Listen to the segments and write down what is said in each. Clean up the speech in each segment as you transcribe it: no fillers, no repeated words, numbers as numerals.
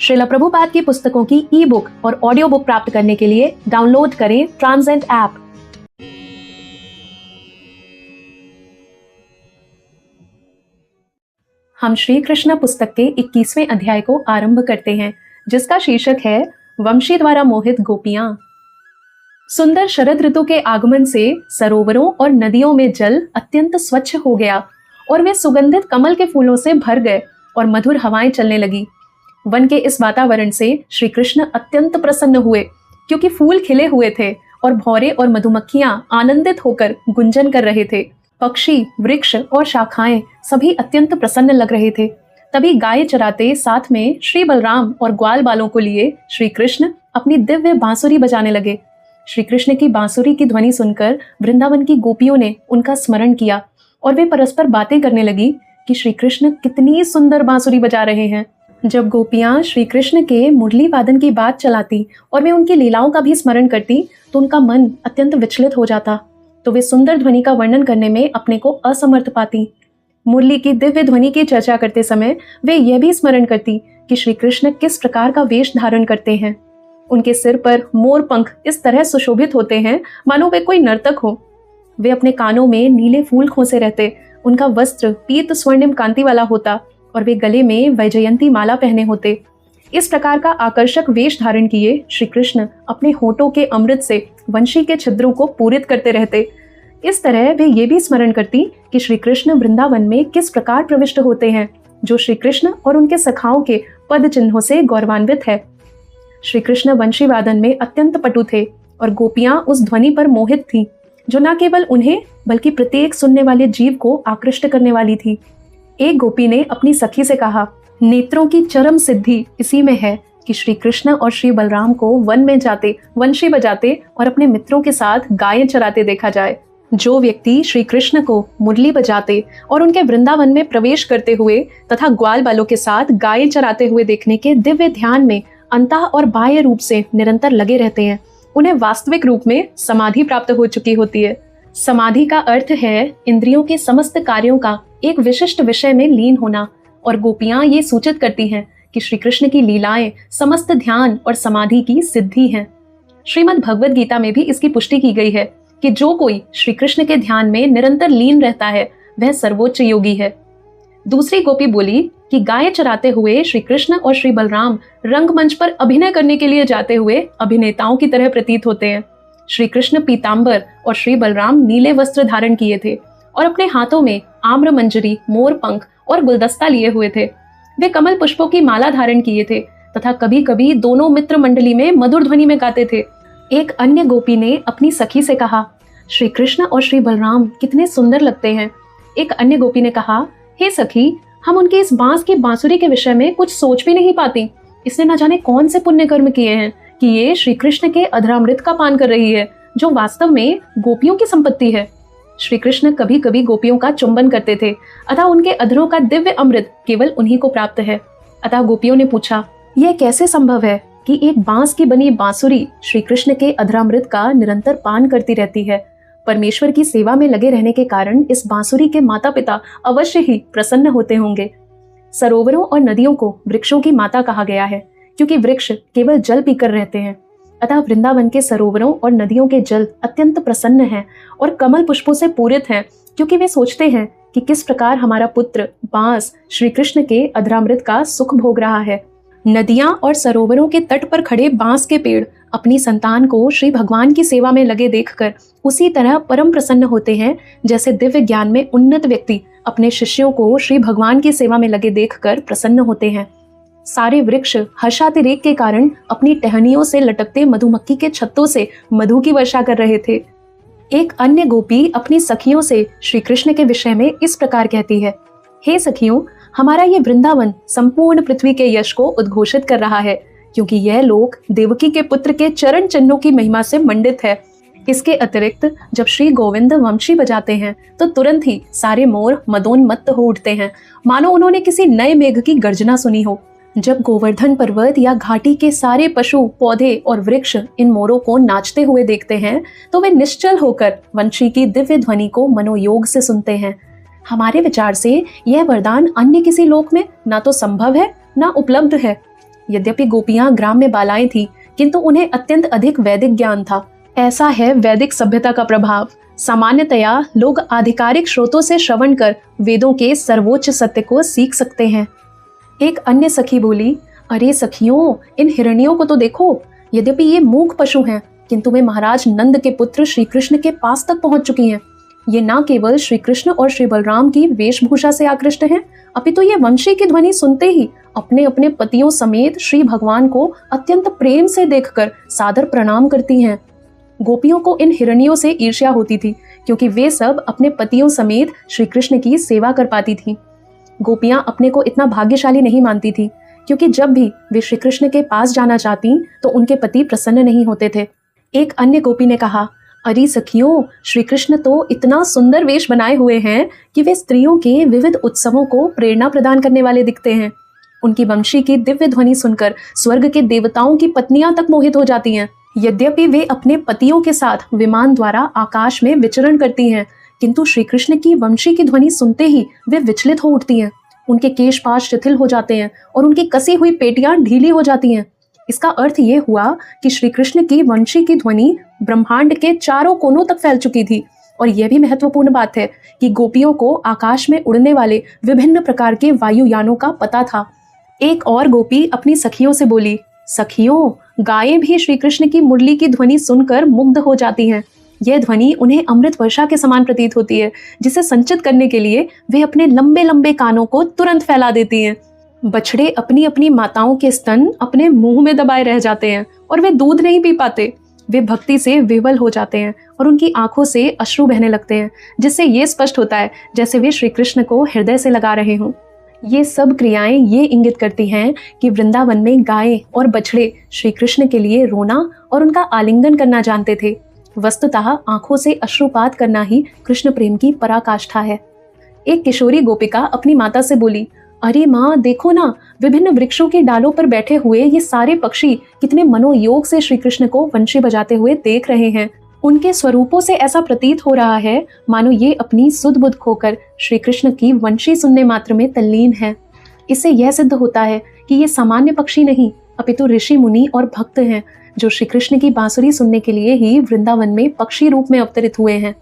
श्रील प्रभुपाद की पुस्तकों की ई बुक और ऑडियो बुक प्राप्त करने के लिए डाउनलोड करें ट्रांसेंड ऐप। हम श्री कृष्ण पुस्तक के 21वें अध्याय को आरंभ करते हैं, जिसका शीर्षक है वंशी द्वारा मोहित गोपियां। सुंदर शरद ऋतु के आगमन से सरोवरों और नदियों में जल अत्यंत स्वच्छ हो गया और वे सुगंधित कमल के फूलों से भर गए और मधुर हवाएं चलने लगी। वन के इस वातावरण से श्री कृष्ण अत्यंत प्रसन्न हुए, क्योंकि फूल खिले हुए थे और भौरे और मधुमक्खियां आनंदित होकर गुंजन कर रहे थे। पक्षी, वृक्ष और शाखाएं सभी अत्यंत प्रसन्न लग रहे थे। तभी गाय चराते साथ में श्री बलराम और ग्वाल बालों को लिए श्री कृष्ण अपनी दिव्य बांसुरी बजाने लगे। श्री कृष्ण की बांसुरी की ध्वनि सुनकर वृंदावन की गोपियों ने उनका स्मरण किया और वे परस्पर बातें करने लगी कि श्री कृष्ण कितनी सुंदर बांसुरी बजा रहे हैं। जब गोपियां श्री कृष्ण के मुरली वादन की बात चलाती और वे उनकी लीलाओं का भी स्मरण करती तो उनका मन अत्यंत विचलित हो जाता, तो वे सुंदर ध्वनि का वर्णन करने में अपने को असमर्थ पाती। मुरली की दिव्य ध्वनि की चर्चा करते समय वे यह भी स्मरण करती कि श्री कृष्ण किस प्रकार का वेश धारण करते हैं। उनके सिर पर मोर पंख इस तरह सुशोभित होते हैं मानो वे कोई नर्तक हो। वे अपने कानों में नीले फूल खोसे रहते, उनका वस्त्र पीत स्वर्णिम कांति वाला होता और वे गले में वैजयंती माला पहने होते। इस प्रकार का आकर्षक वेश धारण किए श्री कृष्ण अपने होठों के अमृत से वंशी के छिद्रों को पूरित करते रहते। इस तरह वे ये भी स्मरण करती कि श्री कृष्ण वृंदावन में किस प्रकार प्रविष्ट होते हैं, जो श्री कृष्ण और उनके सखाओं के पद चिन्हों से गौरवान्वित है। श्री कृष्ण वंशी वादन में अत्यंत पटु थे और गोपियां उस ध्वनि पर मोहित थीं, जो न केवल उन्हें बल्कि प्रत्येक सुनने वाले जीव को आकृष्ट करने वाली थी। एक गोपी ने अपनी सखी से कहा, नेत्रों की चरम सिद्धि इसी में है कि श्री कृष्ण और श्री बलराम को वन में जाते, वंशी बजाते और अपने मित्रों के साथ गायें चराते देखा जाए। जो व्यक्ति श्री कृष्ण को मुरली बजाते और उनके वृंदावन में प्रवेश करते हुए तथा ग्वाल बालों के साथ गायें चराते हुए देखने के दिव्य ध्यान में अंतः और बाह्य रूप से निरंतर लगे रहते हैं, उन्हें वास्तविक रूप में समाधि प्राप्त हो चुकी होती है। समाधि का अर्थ है इंद्रियों के समस्त कार्यों का एक विशिष्ट विषय में लीन होना, और गोपियां ये सूचित करती हैं कि श्री कृष्ण की लीलाएं समस्त ध्यान और समाधि की सिद्धि हैं। श्रीमद् भगवद गीता में भी इसकी पुष्टि की गई है कि जो कोई श्री कृष्ण के ध्यान में निरंतर लीन रहता है वह सर्वोच्च योगी है। दूसरी गोपी बोली कि गाय चराते हुए श्री कृष्ण और श्री बलराम रंगमंच पर अभिनय करने के लिए जाते हुए अभिनेताओं की तरह प्रतीत होते हैं। श्री कृष्ण पीतांबर और श्री बलराम नीले वस्त्र धारण किए थे और अपने हाथों में आम्र मंजरी, मोर पंख और गुलदस्ता लिए हुए थे। वे कमल पुष्पों की माला धारण किए थे तथा कभी कभी दोनों मित्र मंडली में मधुर ध्वनि में गाते थे। एक अन्य गोपी ने अपनी सखी से कहा, श्री कृष्ण और श्री बलराम कितने सुंदर लगते हैं। एक अन्य गोपी ने कहा, हे सखी, हम उनके इस बांस की बांसुरी के विषय में कुछ सोच भी नहीं पाती। इसने न जाने कौन से पुण्य कर्म किए हैं कि ये श्री कृष्ण के अधरामृत का पान कर रही है, जो वास्तव में गोपियों की संपत्ति है। श्री कृष्ण कभी कभी गोपियों का चुंबन करते थे, अतः उनके अधरों का दिव्य अमृत केवल उन्हीं को प्राप्त है। अतः गोपियों ने पूछा, यह कैसे संभव है कि एक बांस की बनी बांसुरी श्री कृष्ण के अधरामृत का निरंतर पान करती रहती है। परमेश्वर की सेवा में लगे रहने के कारण इस बांसुरी के माता पिता अवश्य ही प्रसन्न होते होंगे। सरोवरों और नदियों को वृक्षों की माता कहा गया है, क्योंकि वृक्ष केवल जल पीकर रहते हैं। अतः वृंदावन के सरोवरों और नदियों के जल अत्यंत प्रसन्न हैं और कमल पुष्पों से पूरित हैं, क्योंकि वे सोचते हैं कि किस प्रकार हमारा पुत्र बांस श्री कृष्ण के अधरामृत का सुख भोग रहा है। नदियां और सरोवरों के तट पर खड़े बांस के पेड़ अपनी संतान को श्री भगवान की सेवा में लगे देखकर उसी तरह परम प्रसन्न होते हैं, जैसे दिव्य ज्ञान में उन्नत व्यक्ति अपने शिष्यों को श्री भगवान की सेवा में लगे देखकर प्रसन्न होते हैं। सारे वृक्ष हर्षातिरेक के कारण अपनी टहनियों से लटकते मधुमक्खी के छत्तों से मधु की वर्षा कर रहे थे। एक अन्य गोपी अपनी सखियों से श्री कृष्ण के विषय में इस प्रकार कहती है, हे सखियों, हमारा ये वृंदावन संपूर्ण पृथ्वी के यश को उद्घोषित कर रहा है, क्योंकि यह लोक देवकी के पुत्र के चरण चिन्हों की महिमा से मंडित है। इसके अतिरिक्त जब श्री गोविंद वंशी बजाते हैं तो तुरंत ही सारे मोर मदोन्मत्त हो उठते हैं, मानो उन्होंने किसी नए मेघ की गर्जना सुनी हो। जब गोवर्धन पर्वत या घाटी के सारे पशु, पौधे और वृक्ष इन मोरों को नाचते हुए देखते हैं तो वे निश्चल होकर वंशी की दिव्य ध्वनि को मनोयोग से सुनते हैं। हमारे विचार से यह वरदान अन्य किसी लोक में ना तो संभव है ना उपलब्ध है। यद्यपि गोपियां ग्राम में बालाएं थीं, किंतु उन्हें अत्यंत अधिक वैदिक ज्ञान था। ऐसा है वैदिक सभ्यता का प्रभाव। सामान्यतया लोग आधिकारिक स्रोतों से श्रवण कर वेदों के सर्वोच्च सत्य को सीख सकते हैं। एक अन्य सखी बोली, अरे सखियों, इन हिरनियों को तो देखो। यद्यपि ये मूक पशु हैं, किंतु वे महाराज नंद के पुत्र श्री कृष्ण के पास तक पहुंच चुकी हैं। ये न केवल श्री कृष्ण और श्री बलराम की वेशभूषा से आकृष्ट हैं, अपितु ये वंशी की ध्वनि सुनते ही अपने अपने पतियों समेत श्री भगवान को अत्यंत प्रेम से देखकर सादर प्रणाम करती हैं। गोपियों को इन हिरनियों से ईर्ष्या होती थी, क्योंकि वे सब अपने पतियों समेत श्री कृष्ण की सेवा कर पाती थी। गोपियां अपने को इतना भाग्यशाली नहीं मानती थी, क्योंकि जब भी वे श्री कृष्ण के पास जाना चाहती तो उनके पति प्रसन्न नहीं होते थे। एक अन्य गोपी ने कहा, अरे सखियों, श्री कृष्ण तो इतना सुंदर वेश बनाए हुए हैं कि वे स्त्रियों के विविध उत्सवों को प्रेरणा प्रदान करने वाले दिखते हैं। उनकी वंशी की दिव्य ध्वनि सुनकर स्वर्ग के देवताओं की पत्नियां तक मोहित हो जाती हैं। यद्यपि वे अपने पतियों के साथ विमान द्वारा आकाश में विचरण करती हैं, किंतु श्री कृष्ण की वंशी की ध्वनि सुनते ही वे विचलित हो उठती हैं। उनके केश पाश शिथिल हो जाते हैं और उनकी कसी हुई पेटियां ढीली हो जाती हैं। इसका अर्थ ये हुआ कि श्री कृष्ण की वंशी की ध्वनि ब्रह्मांड के चारों कोनों तक फैल चुकी थी। और यह भी महत्वपूर्ण बात है कि गोपियों को आकाश में उड़ने वाले विभिन्न प्रकार के वायुयानों का पता था। एक और गोपी अपनी सखियों से बोली, सखियों, गायें भी श्री कृष्ण की मुरली की ध्वनि सुनकर मुग्ध हो जाती हैं। यह ध्वनि उन्हें अमृत वर्षा के समान प्रतीत होती है, जिसे संचित करने के लिए वे अपने लंबे लंबे कानों को तुरंत फैला देती हैं। बछड़े अपनी अपनी माताओं के स्तन अपने मुंह में दबाए रह जाते हैं और वे दूध नहीं पी पाते। वे भक्ति से विवल हो जाते हैं और उनकी आंखों से अश्रु बहने लगते हैं, जिससे ये स्पष्ट होता है जैसे वे श्री कृष्ण को हृदय से लगा रहे हों। ये सब क्रियाएं ये इंगित करती हैं कि वृंदावन में गायें और बछड़े श्री कृष्ण के लिए रोना और उनका आलिंगन करना जानते थे। वस्तुतः आंखों से अश्रुपात करना ही कृष्ण प्रेम की पराकाष्ठा है। एक किशोरी गोपिका अपनी माता से बोली, अरे माँ, देखो ना, विभिन्न वृक्षों की डालों पर बैठे हुए ये सारे पक्षी कितने मनोयोग से श्री कृष्ण को वंशी बजाते हुए देख रहे हैं। उनके स्वरूपों से ऐसा प्रतीत हो रहा है मानो ये अपनी सुध बुध खोकर श्री कृष्ण की वंशी सुनने मात्र में तल्लीन है। इससे यह सिद्ध होता है कि ये सामान्य पक्षी नहीं, अपितु ऋषि मुनि और भक्त हैं, जो श्री कृष्ण की बांसुरी सुनने के लिए ही वृंदावन में पक्षी रूप में अवतरित हुए हैं।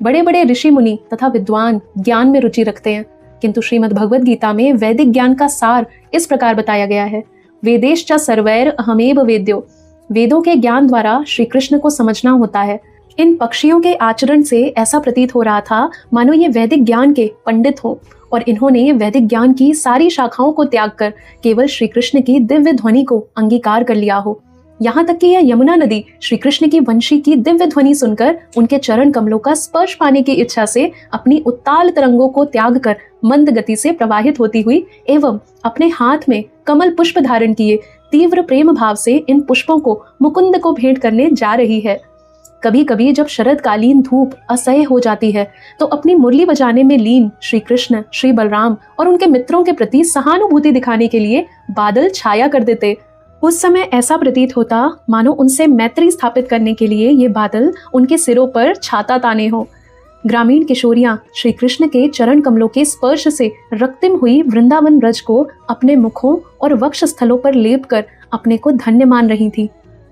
बड़े बड़े ऋषि मुनि तथा विद्वान ज्ञान में रुचि रखते हैं, किंतु श्रीमद् भगवद गीता में वैदिक ज्ञान का सार इस प्रकार बताया गया है, वेदेश्च सर्वैर अहमेव वेद्यो। वेदों के ज्ञान द्वारा श्री कृष्ण को समझना होता है। इन पक्षियों के आचरण से ऐसा प्रतीत हो रहा था मानो ये वैदिक ज्ञान के पंडित हो और इन्होंने वैदिक ज्ञान की सारी शाखाओं को त्याग कर केवल श्री कृष्ण की दिव्य ध्वनि को अंगीकार कर लिया हो। यहाँ तक कि यह यमुना नदी श्री कृष्ण की वंशी की दिव्य ध्वनि सुनकर उनके चरण कमलों का स्पर्श पाने की इच्छा से अपनी उत्ताल तरंगों को त्याग कर मंद गति से प्रवाहित होती हुई एवं अपने हाथ में कमल पुष्प धारण किए तीव्र प्रेम भाव से इन पुष्पों को मुकुंद को भेंट करने जा रही है। कभी कभी जब शरदकालीन धूप असह्य हो जाती है तो अपनी मुरली बजाने में लीन श्री कृष्ण, श्री बलराम और उनके मित्रों के प्रति सहानुभूति दिखाने के लिए बादल छाया कर देते। उस समय ऐसा प्रतीत होता मानो उनसे मैत्री स्थापित करने के लिए ये बादल उनके सिरों पर छाता ताने हो। ग्रामीण किशोरियां श्री कृष्ण के चरण कमलों के स्पर्श से रक्तिम हुई वृंदावन रज को अपने मुखों और वक्ष स्थलों पर लेप कर अपने को धन्य मान रही थी।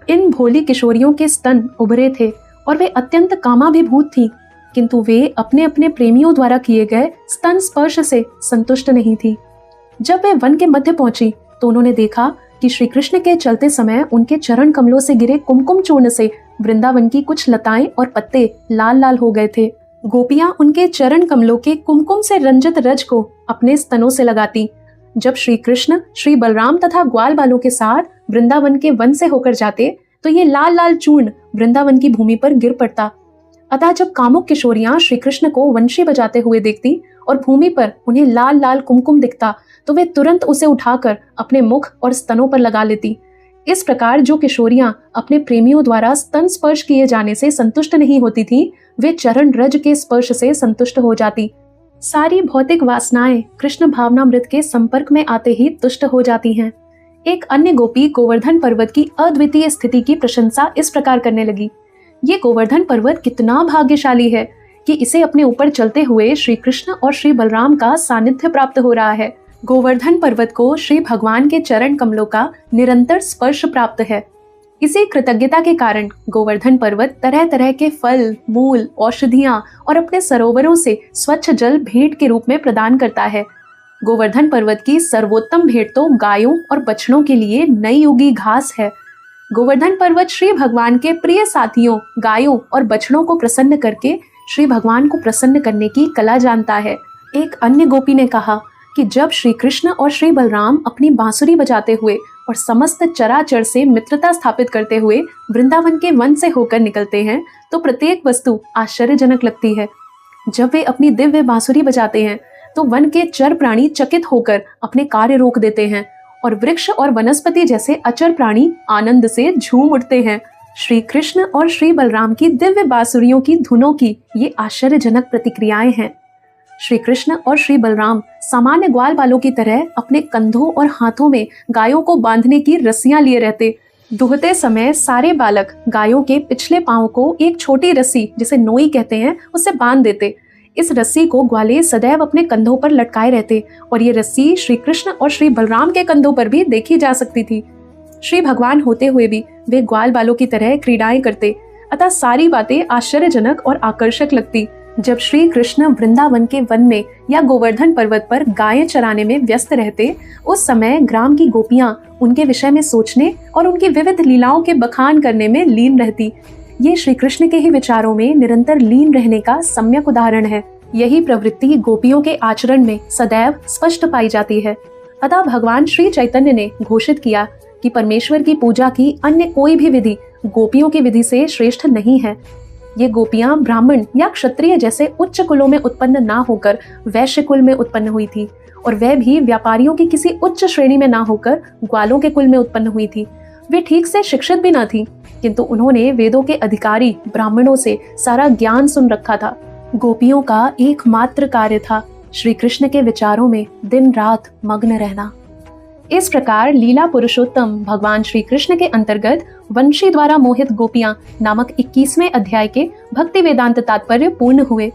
इन भोली किशोरियों के स्तन उभरे थे और वे अत्यंत कामाभिभूत थी, किंतु वे अपने अपने प्रेमियों द्वारा किए गए स्तन स्पर्श से संतुष्ट नहीं थी। जब वे वन के मध्य पहुंची तो उन्होंने देखा कि श्री कृष्ण के चलते समय उनके चरण कमलों से गिरे कुमकुम चूर्ण से वृंदावन की कुछ लताएं और पत्ते लाल लाल हो गए थे। गोपियां उनके चरण कमलों के कुमकुम से रंजित रज को अपने स्तनों से लगाती। जब श्री कृष्ण, श्री बलराम तथा ग्वाल बालों के साथ वृंदावन के वन से होकर जाते तो ये लाल लाल चूर्ण वृंदावन की भूमि पर गिर पड़ता। अतः जब कामुक किशोरियां श्री कृष्ण को वंशी बजाते हुए देखती और भूमि पर उन्हें लाल लाल कुमकुम दिखता तो वे तुरंत उसे उठाकर अपने मुख और स्तनों पर लगा लेती। इस प्रकार जो किशोरियां अपने प्रेमियों द्वारा स्तन स्पर्श किए जाने से संतुष्ट नहीं होती थीं, वे चरण रज के स्पर्श से संतुष्ट हो जाती। सारी भौतिक वासनाएं कृष्ण भावनामृत के संपर्क में आते ही तुष्ट हो जाती हैं। एक अन्य गोपी गोवर्धन पर्वत की अद्वितीय स्थिति की प्रशंसा इस प्रकार करने लगी, ये गोवर्धन पर्वत कितना भाग्यशाली है कि इसे अपने ऊपर चलते हुए श्री कृष्ण और श्री बलराम का सानिध्य प्राप्त हो रहा है। गोवर्धन पर्वत को श्री भगवान के चरण कमलों का निरंतर स्पर्श प्राप्त है। इसी कृतज्ञता के कारण गोवर्धन पर्वत तरह तरह के फल, मूल, औषधियां और अपने सरोवरों से स्वच्छ जल भेंट के रूप में प्रदान करता है। गोवर्धन पर्वत की सर्वोत्तम भेंट तो गायों और बछड़ों के लिए नई उगी घास है। गोवर्धन पर्वत श्री भगवान के प्रिय साथियों गायों और बछड़ों को प्रसन्न करके श्री भगवान को प्रसन्न करने की कला जानता है। एक अन्य गोपी ने कहा कि जब श्री कृष्ण और श्री बलराम अपनी बांसुरी बजाते हुए और समस्त चराचर से मित्रता स्थापित करते हुए वृंदावन के वन से होकर निकलते हैं तो प्रत्येक वस्तु आश्चर्यजनक लगती है। जब वे अपनी दिव्य बांसुरी बजाते हैं तो वन के चर प्राणी चकित होकर अपने कार्य रोक देते हैं और वृक्ष और वनस्पति जैसे अचर प्राणी आनंद से झूम उठते हैं। श्री कृष्ण और श्री बलराम की दिव्य बांसुरियों की धुनों की ये आश्चर्यजनक प्रतिक्रियाएं हैं। श्री कृष्ण और श्री बलराम सामान्य ग्वाल बालों की तरह अपने कंधों और हाथों में गायों को बांधने की रस्सियां लिए रहते। दुहते समय सारे बालक गायों के पिछले पांव को एक छोटी रस्सी, जिसे नोई कहते हैं, उससे बांध देते। इस रस्सी को ग्वाले सदैव अपने कंधों पर लटकाए रहते और ये रस्सी श्री कृष्ण और श्री बलराम के कंधों पर भी देखी जा सकती थी। श्री भगवान होते हुए भी वे ग्वाल बालों की तरह क्रीड़ाएं करते, अतः सारी बातें आश्चर्यजनक और आकर्षक लगती। जब श्री कृष्ण वृंदावन के वन में या गोवर्धन पर्वत पर गायें चराने में व्यस्त रहते, उस समय ग्राम की गोपियां उनके विषय में सोचने और उनकी विविध लीलाओं के बखान करने में लीन रहती। ये श्री कृष्ण के ही विचारों में निरंतर लीन रहने का सम्यक उदाहरण है। यही प्रवृत्ति गोपियों के आचरण में सदैव स्पष्ट पाई जाती है। अतः भगवान श्री चैतन्य ने घोषित किया कि परमेश्वर की पूजा की अन्य कोई भी विधि गोपियों की विधि से श्रेष्ठ नहीं है। ये गोपियां ब्राह्मण या क्षत्रिय जैसे उच्च कुलों में उत्पन्न ना होकर वैश्य कुल में उत्पन्न हुई थी, और वह भी व्यापारियों की किसी उच्च श्रेणी में ना होकर ग्वालों के कुल में उत्पन्न हुई थी। वे ठीक से शिक्षित भी ना थी, किंतु उन्होंने वेदों के अधिकारी ब्राह्मणों से सारा ज्ञान सुन रखा था। गोपियों का एकमात्र कार्य था श्री कृष्ण के विचारों में दिन रात मग्न रहना। इस प्रकार लीला पुरुषोत्तम भगवान श्री कृष्ण के अंतर्गत वंशी द्वारा मोहित गोपियां नामक 21वें अध्याय के भक्ति वेदांत तात्पर्य पूर्ण हुए।